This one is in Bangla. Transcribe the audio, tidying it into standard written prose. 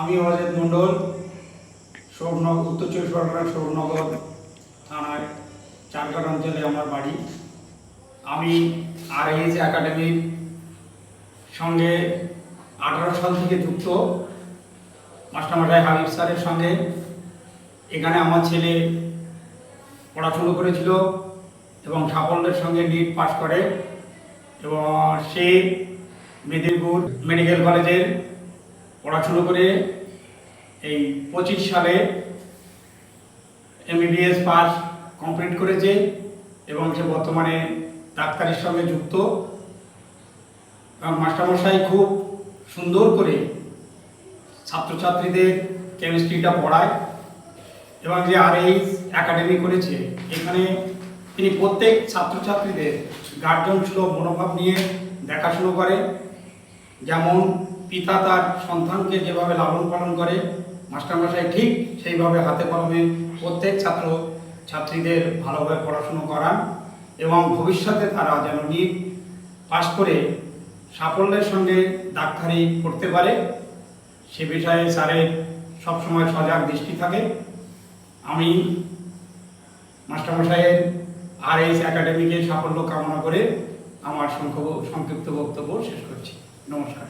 আমি অজিত মণ্ডল, শোভনগর, উত্তর চব্বিশ পরগনার শোভনগর থানায় চারঘাট অঞ্চলে আমার বাড়ি। আমি আরএইচ একাডেমির সঙ্গে 18 সাল থেকে যুক্ত। মাস্টারমশাই হাবিব স্যারের সঙ্গে এখানে আমার ছেলে পড়াশুনো করেছিল এবং সাফল্যের সঙ্গে নিট পাস করে এবং সে মেদিনীপুর মেডিকেল কলেজের পড়াশুনো করে এই 25 সালে MBBS পাস কমপ্লিট করেছে এবং সে বর্তমানে ডাক্তারের সঙ্গে যুক্ত। এবং মাস্টারমশাই খুব সুন্দর করে ছাত্রছাত্রীদের কেমিস্ট্রিটা পড়ায় এবং যে আরএইচ একাডেমি করেছে এখানে তিনি প্রত্যেক ছাত্রছাত্রীদের গার্জন সুলভ মনোভাব নিয়ে দেখাশুনো করে। যেমন পিতা তার সন্তানকে যেভাবে লালন পালন করে, মাস্টারমশাই ঠিক সেইভাবে হাতে কলমে প্রত্যেক ছাত্র ছাত্রীদের ভালোভাবে পড়াশুনো করান এবং ভবিষ্যতে তারা যেন নিট পাস করে সাফল্যের সঙ্গে ডাক্তারি করতে পারে সে বিষয়ে স্যারের সবসময় সজাগ দৃষ্টি থাকে। আমি মাস্টারমশাইয়ের আরএইচ একাডেমিকে সাফল্য কামনা করে আমার সংক্ষিপ্ত বক্তব্য শেষ করছি। নমস্কার।